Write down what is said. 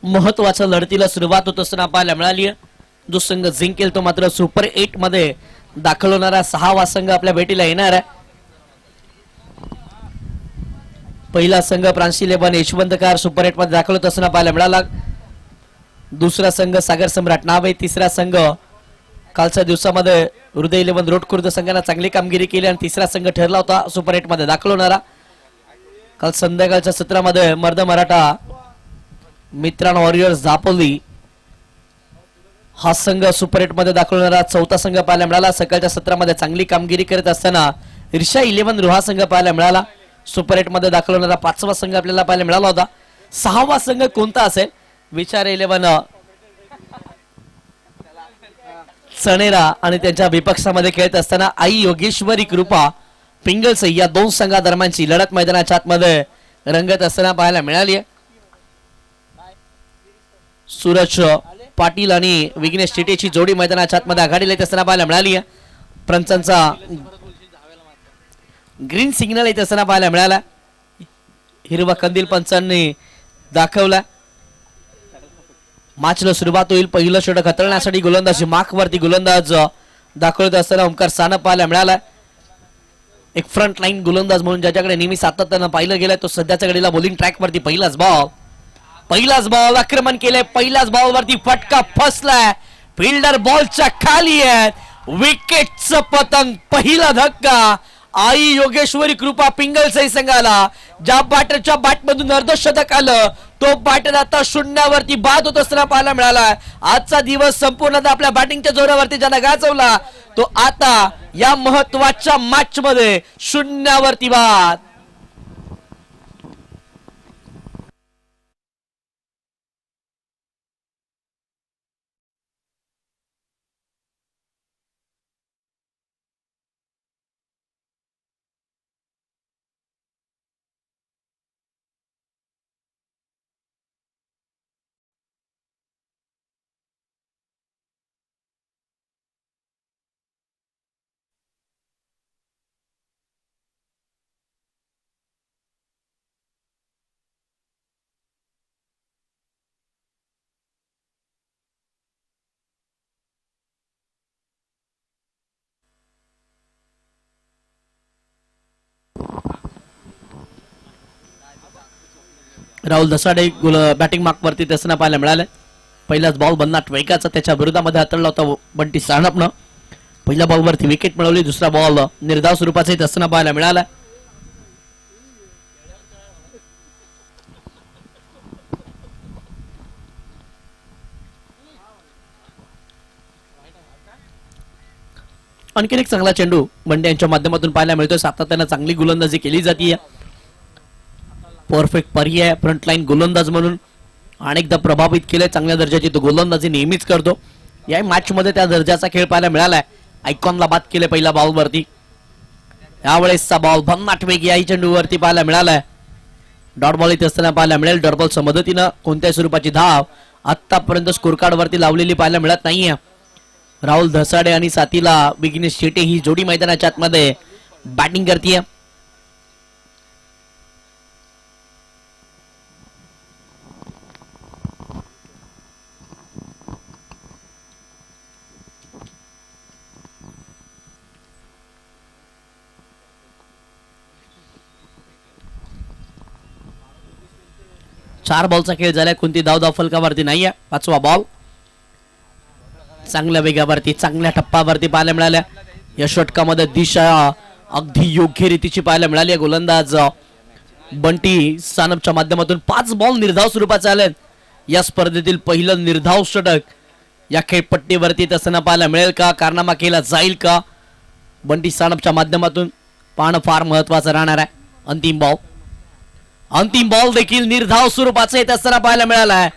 महत्वाच्या लढतीला सुरुवात होत असताना पाहायला मिळाली. जो संघ जिंकेल तो मात्र सुपर 8 मध्ये दाखल होणारा 6वा संघ आपल्या भेटीला येणार आहे. पहिला संघ फ्रान्स 11 यशवंतकार सुपर 8 मध्ये दाखल होत असताना पाहायला मिळाला. दुसरा संघ सागर सम्राट नावे. तिसरा संघ कालच्या दिवसामध्ये हृदय 11 रोडखुर्द संघाने चांगली कामगिरी केली आणि तिसरा संघ ठरला होता सुपर 8 मध्ये दाखल होणारा. काल संध्याकाळच्या सत्रामध्ये मर्द मराठा मित्रांनो वॉरियर्स दापोली हा संघ सुपर 8 मध्ये दाखल होणारा चौथा संघ पाहायला मिळाला. सकाळच्या सत्रामध्ये चांगली कामगिरी करत असताना ईर्षा 11 रोहा संघ पाहायला मिळाला. सुपर 8 मध्ये दाखल होणारा 5वा संघ आपल्याला पाहायला मिळाला होता. 6वा संघ कोणता असेल विचार 11 चणेरा आणि त्यांच्या विपक्षामध्ये खेळत असताना आई योगेश्वरी कृपा पिंगलसे या दोन संघादरम्यानची लढत मैदानाच्या आतमध्ये रंगत असताना पाहायला मिळाली आहे. सूरज पाटील आणि विघ्नेश चिटेची जोडी मैदानाच्या आतमध्ये आघाडीला येत असताना पाहायला मिळाली आहे. पंचांचा ग्रीन सिग्नल येत असताना पाहायला मिळाला. हिरवा कंदील पंचांनी दाखवला. मॅचला सुरुवात होईल. पहिलं षटक हाताळण्यासाठी गोलंदाजी मार्कवरती गोलंदाज दाखवत असताना ओमकार सानप पाहायला मिळाला. एक फ्रंट लाईन गोलंदाज म्हणून ज्याच्याकडे नेहमी सातत्यानं पाहिलं गेलं तो सध्याच्या घडीला बॉलिंग ट्रॅक वरती. पहिलाच बॉल आक्रमण केलंय. पहिल्याच बॉल वरती फटका फसलाय. फिल्डर बॉलच्या खाली आहेत. विकेटचं पतंग. पहिला धक्का आई योगेश्वरी कृपा पिंगलसई संघाला. ज्या बॅटरच्या बॅटमधून अर्धशतक आलं तो बॅटर आता शून्यावरती बाद होत असताना पाहायला मिळाला. आजचा दिवस संपूर्ण आपल्या बॅटिंगच्या जोरावरती ज्यानं गाजवला तो आता या महत्वाच्या मॅच मध्ये शून्यावरती बाद. राहुल धसाडे बॅटिंग मार्क वरती असताना पाहायला मिळालं. पहिलाच बॉल बन्नाट वेगाचा त्याच्या विरोधामध्ये हाताळला होता बंटी सानपनं. पहिल्या बॉल वरती विकेट मिळवली. दुसरा बॉल निर्धाव स्वरूपाचा येत असताना पाहायला मिळाला. आणखीन एक चांगला चेंडू बंटी यांच्या माध्यमातून पाहायला मिळतोय. सातत्यानं चांगली गोलंदाजी केली जाते. परफेक्ट पर्याय फ्रंटलाईन गोलंदाज म्हणून अनेकदा प्रभावित केले. चांगल्या दर्जाची तो गोलंदाजी नेहमीच करतो. या मॅच मध्ये त्या दर्जाचा खेळ पाहायला मिळालाय. आयकॉनला बाद केले पहिल्या बॉल वरती. यावेळेसचा बॉल भन्नाट वेग या चेंडूवरती पाहायला मिळालाय. डॉट बॉल इथे असताना पाहायला मिळेल. डॉट बॉलच्या मदतीनं कोणत्याही स्वरूपाची धाव आतापर्यंत स्कोर कार्ड वरती लावलेली पाहायला मिळत नाहीये. राहुल धसाडे आणि साथीला विघ्नेश शेटे ही जोडी मैदानाच्या आतमध्ये बॅटिंग करते. चार बॉलचा खेळ झालाय. कोणती धाव फलकावरती नाहीये. पाचवा बॉल चांगल्या वेगावरती चांगल्या टप्प्यावरती पाहायला मिळाल्या. या षटकामध्ये दिशा अगदी योग्य रीतीची पाहायला मिळाली. गोलंदाज बंटी सानपच्या माध्यमातून 5 बॉल निर्धाव स्वरूपाचे आले. या स्पर्धेतील पहिलं निर्धाव षटक या खेळपट्टीवरती असताना पाहायला मिळेल का? कारनामा केला जाईल का? बंटी सानपच्या माध्यमातून पाहणं फार महत्वाचं राहणार आहे. अंतिम बॉल देखील निर्धाव स्वरूपाचा येत असताना पाहायला मिळाला आहे.